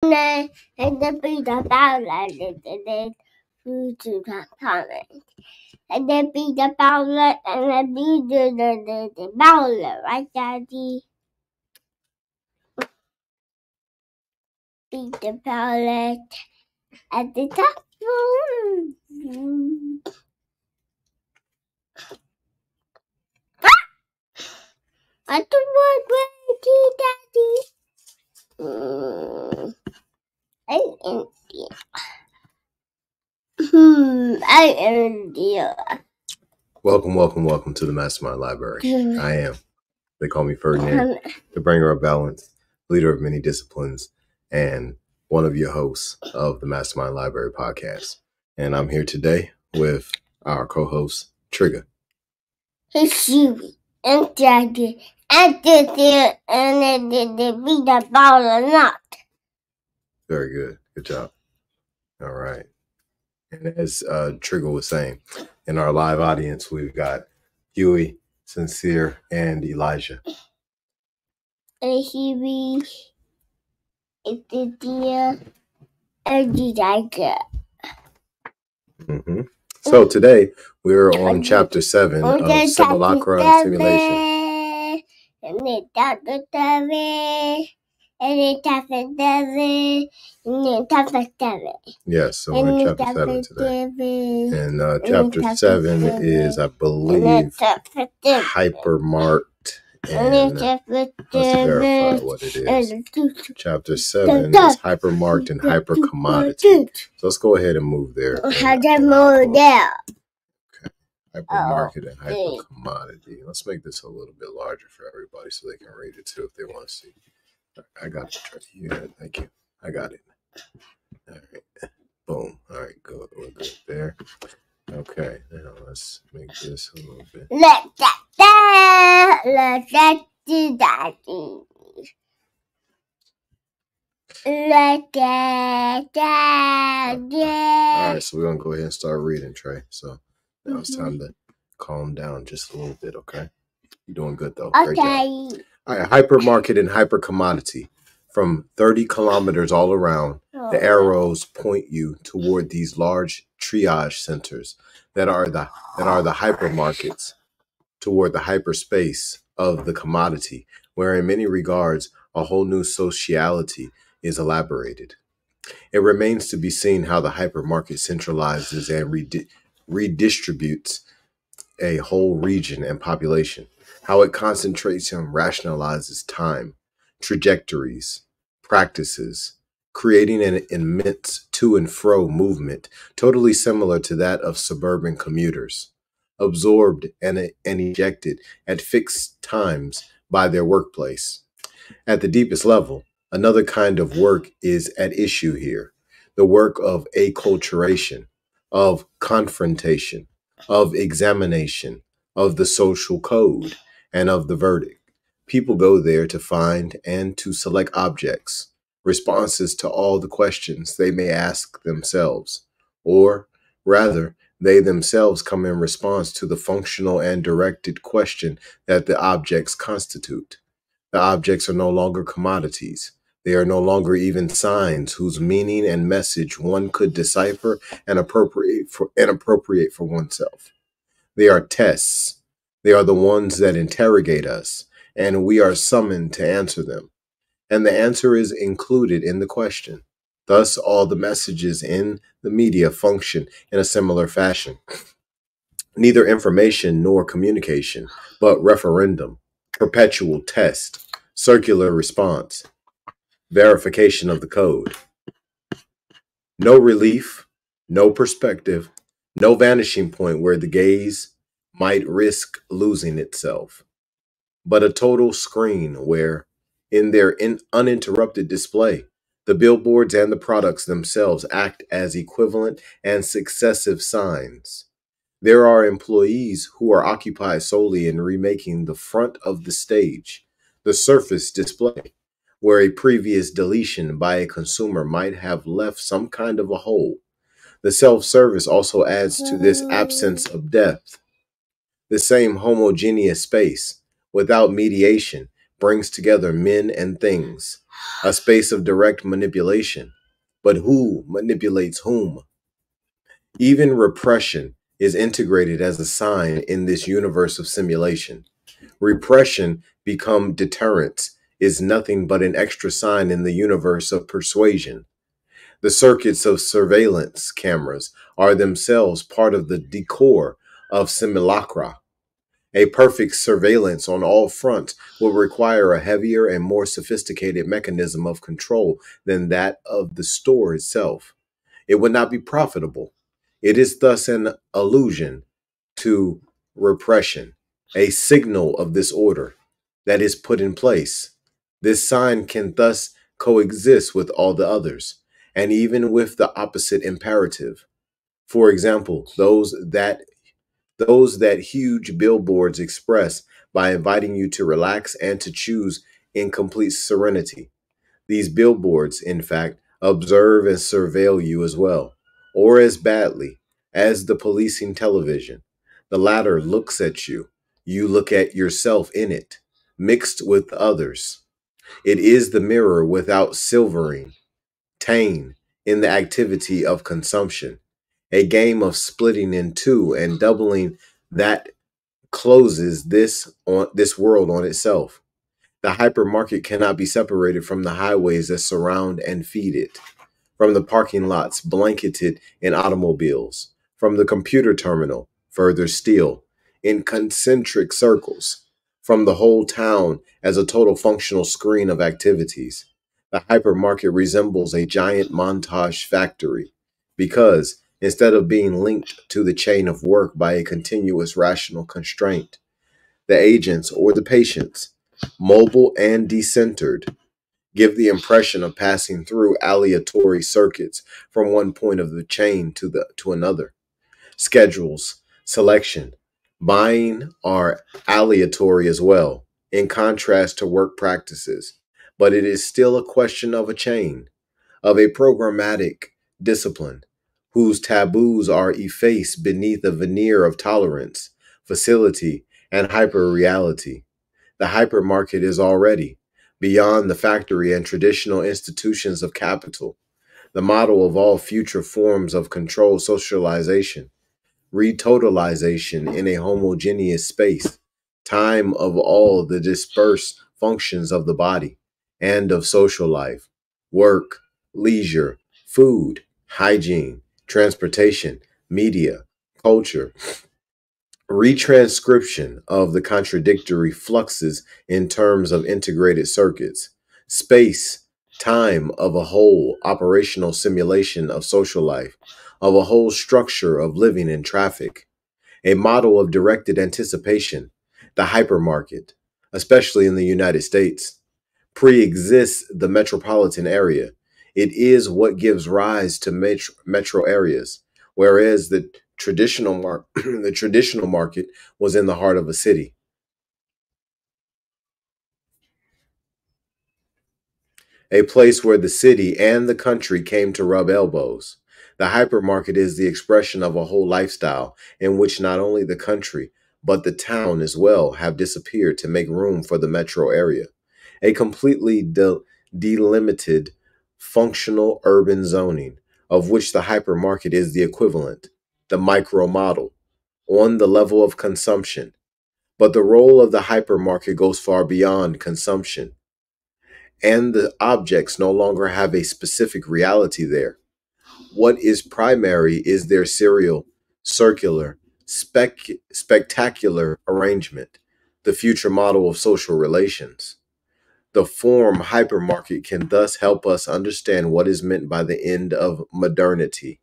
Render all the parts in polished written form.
Ferdinand and the beat about it and then to the comment. And then beat the bowler and then beat the bowler, right, Daddy? Beat the bowler at the top. I don't want Daddy. I India. Welcome to the MasterMind Library. I am. They call me Ferdinand, the bringer of balance, leader of many disciplines, and one of your hosts of the MasterMind Library podcast. And I'm here today with our co-host, Trigger. Hey, Siri, and Daddy, and then they beat the ball or not. Very good. Good job. All right. And as Trigger was saying, in our live audience, we've got Huey, Sincere, and Elijah. And Siri, it's the dear, and the tiger. Mm-hmm. So today we're on chapter 7 of Simulacra Simulation. And then chapter 7, and then chapter 7, and then chapter 7. Yes, so we're in chapter 7 today. And chapter 7 is, I believe, hypermarked. And let's verify what it is. Chapter 7 is hypermarked and hypercommodity. So let's go ahead and move there. Hypermarket and hypercommodity. Let's make this a little bit larger for everybody so they can read it too if they want to see. I got it. Yeah, thank you. I got it. All right. Boom. All right, good. We're good there. Okay, now let's make this a little bit. Let that do that. All right, so we're going to go ahead and start reading, Trey. So now it's time to calm down just a little bit, okay? You're doing good, though. Okay. Great job. All right, hypermarket and hypercommodity. From 30 kilometers all around, the arrows point you toward these large triage centers that are the hypermarkets, toward the hyperspace of the commodity, where in many regards a whole new sociality is elaborated. It remains to be seen how the hypermarket centralizes and redistributes a whole region and population, how it concentrates and rationalizes time, trajectories, practices, creating an immense to and fro movement totally similar to that of suburban commuters, absorbed and ejected at fixed times by their workplace. At the deepest level, another kind of work is at issue here, the work of acculturation, of confrontation, of examination, of the social code, and of the verdict. People go there to find and to select objects, responses to all the questions they may ask themselves, or rather, they themselves come in response to the functional and directed question that the objects constitute. The objects are no longer commodities. They are no longer even signs whose meaning and message one could decipher and appropriate for oneself. They are tests. They are the ones that interrogate us, and we are summoned to answer them. And the answer is included in the question. Thus, all the messages in the media function in a similar fashion. Neither information nor communication, but referendum, perpetual test, circular response, verification of the code. No relief, no perspective, no vanishing point where the gaze might risk losing itself, but a total screen where, in their uninterrupted display, the billboards and the products themselves act as equivalent and successive signs. There are employees who are occupied solely in remaking the front of the stage, the surface display, where a previous deletion by a consumer might have left some kind of a hole. The self-service also adds to this absence of depth. The same homogeneous space, without mediation, brings together men and things, a space of direct manipulation. But who manipulates whom? Even repression is integrated as a sign in this universe of simulation. Repression become deterrence is nothing but an extra sign in the universe of persuasion. The circuits of surveillance cameras are themselves part of the decor of simulacra. A perfect surveillance on all fronts will require a heavier and more sophisticated mechanism of control than that of the store itself. It would not be profitable. It is thus an allusion to repression, a signal of this order that is put in place. This sign can thus coexist with all the others, and even with the opposite imperative. For example, those that huge billboards express by inviting you to relax and to choose in complete serenity. These billboards, in fact, observe and surveil you as well, or as badly as the policing television. The latter looks at you. You look at yourself in it, mixed with others. It is the mirror without silvering, ta'en in the activity of consumption, a game of splitting in two and doubling that closes this world on itself. The hypermarket cannot be separated from the highways that surround and feed it, from the parking lots blanketed in automobiles, from the computer terminal, further still, in concentric circles, from the whole town as a total functional screen of activities. The hypermarket resembles a giant montage factory because, instead of being linked to the chain of work by a continuous rational constraint, the agents or the patients, mobile and decentered, give the impression of passing through aleatory circuits from one point of the chain to another. Schedules, selection, buying are aleatory as well, in contrast to work practices, but it is still a question of a chain, of a programmatic discipline, whose taboos are effaced beneath a veneer of tolerance, facility, and hyperreality. The hypermarket is already, beyond the factory and traditional institutions of capital, the model of all future forms of controlled socialization, retotalization in a homogeneous space, time of all the dispersed functions of the body and of social life, work, leisure, food, hygiene, transportation, media, culture, retranscription of the contradictory fluxes in terms of integrated circuits, space, time of a whole operational simulation of social life, of a whole structure of living and traffic, a model of directed anticipation, the hypermarket, especially in the United States, pre-exists the metropolitan area. It is what gives rise to metro areas, whereas the the traditional market was in the heart of a city, a place where the city and the country came to rub elbows. The hypermarket is the expression of a whole lifestyle in which not only the country, but the town as well have disappeared to make room for the metro area, a completely delimited functional urban zoning, of which the hypermarket is the equivalent, the micro model, on the level of consumption. But the role of the hypermarket goes far beyond consumption, and the objects no longer have a specific reality there. What is primary is their serial, circular, spectacular arrangement, the future model of social relations. The form hypermarket can thus help us understand what is meant by the end of modernity.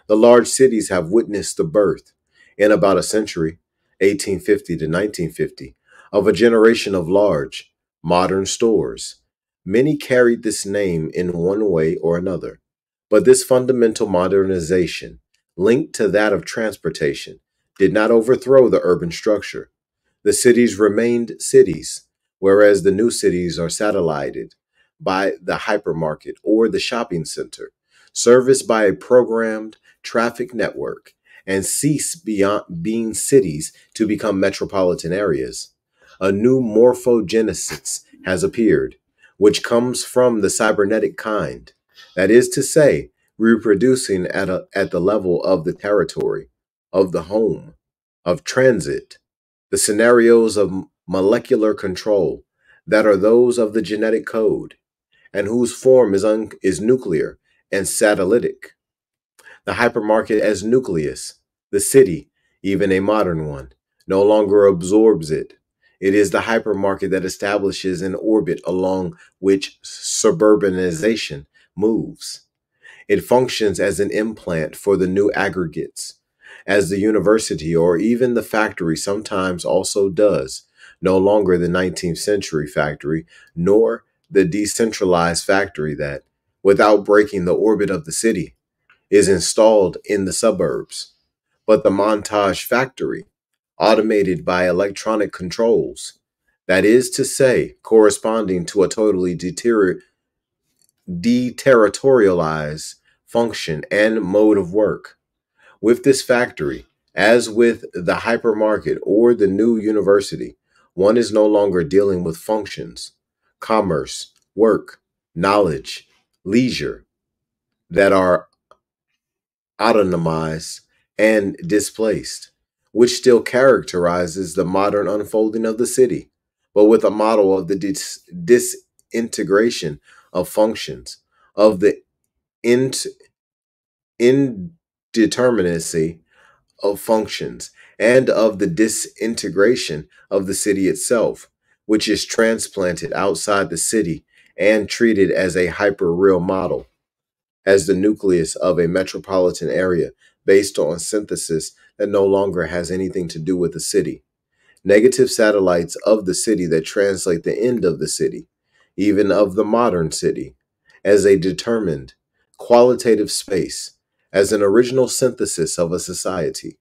The large cities have witnessed the birth, in about a century, 1850 to 1950, of a generation of large, modern stores. Many carried this name in one way or another, but this fundamental modernization, linked to that of transportation, did not overthrow the urban structure. The cities remained cities, whereas the new cities are satellited by the hypermarket or the shopping center, serviced by a programmed traffic network, and cease beyond being cities to become metropolitan areas. A new morphogenesis has appeared, which comes from the cybernetic kind. That is to say, reproducing at the level of the territory, of the home, of transit, the scenarios of molecular control that are those of the genetic code, and whose form is nuclear and satellitic. The hypermarket as nucleus, the city, even a modern one, no longer absorbs it. It is the hypermarket that establishes an orbit along which suburbanization moves. It functions as an implant for the new aggregates, as the university or even the factory sometimes also does, no longer the 19th century factory, nor the decentralized factory that, without breaking the orbit of the city, is installed in the suburbs, but the montage factory, automated by electronic controls, that is to say, corresponding to a totally deterritorialized function and mode of work. With this factory, as with the hypermarket or the new university, one is no longer dealing with functions, commerce, work, knowledge, leisure that are autonomized and displaced, which still characterizes the modern unfolding of the city, but with a model of the disintegration of functions, of the indeterminacy of functions, and of the disintegration of the city itself, which is transplanted outside the city and treated as a hyper-real model, as the nucleus of a metropolitan area based on synthesis that no longer has anything to do with the city. Negative satellites of the city that translate the end of the city, even of the modern city, as a determined, qualitative space, as an original synthesis of a society.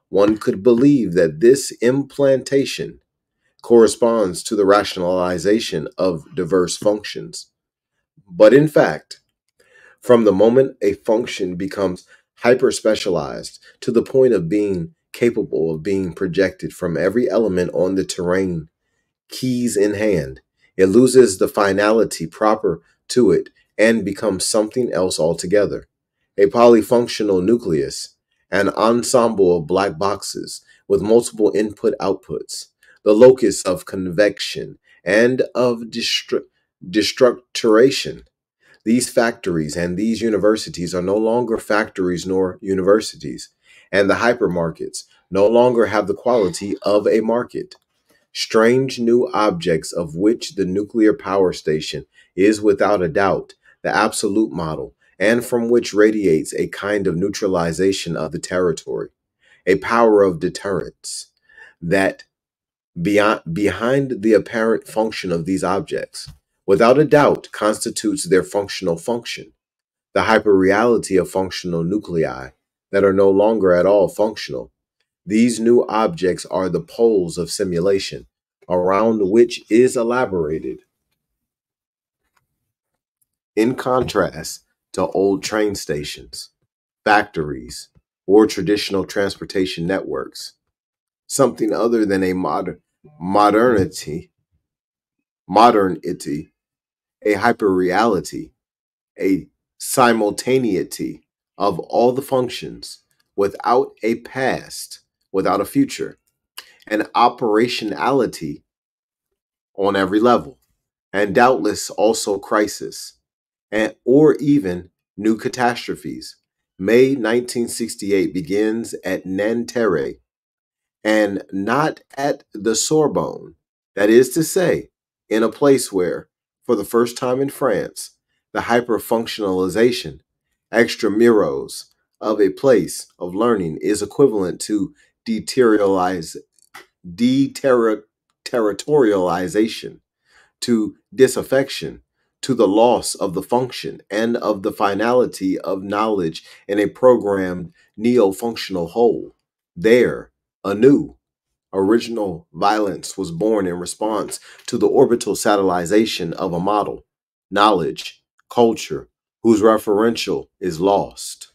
One could believe that this implantation corresponds to the rationalization of diverse functions. But in fact, from the moment a function becomes hyper specialized to the point of being capable of being projected from every element on the terrain, keys in hand, it loses the finality proper to it and becomes something else altogether. A polyfunctional nucleus, an ensemble of black boxes with multiple input outputs, the locus of convection and of destructuration. These factories and these universities are no longer factories nor universities, and the hypermarkets no longer have the quality of a market. Strange new objects of which the nuclear power station is without a doubt the absolute model, and from which radiates a kind of neutralization of the territory, a power of deterrence that behind the apparent function of these objects, without a doubt constitutes their functional function, the hyperreality of functional nuclei that are no longer at all functional. These new objects are the poles of simulation, around which is elaborated, in contrast to old train stations, factories, or traditional transportation networks, something other than a modernity, a hyperreality, a simultaneity of all the functions without a past, without a future, an operationality on every level, and doubtless also crisis, and or even new catastrophes. May 1968 begins at Nanterre and not at the Sorbonne. That is to say, in a place where, for the first time in France, the hyperfunctionalization, extramuros, of a place of learning is equivalent to deterritorialization, to disaffection, to the loss of the function and of the finality of knowledge in a programmed neo-functional whole. There, anew, original violence was born in response to the orbital satellization of a model, knowledge, culture, whose referential is lost.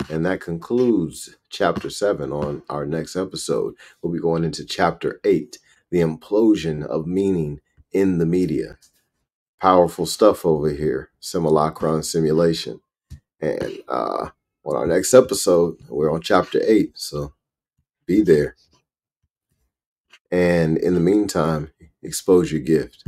And that concludes chapter 7. On our next episode, we'll be going into chapter 8, the implosion of meaning in the media. Powerful stuff over here. Simulacra Simulation. And on our next episode, we're on chapter 8. So be there. And in the meantime, expose your gift.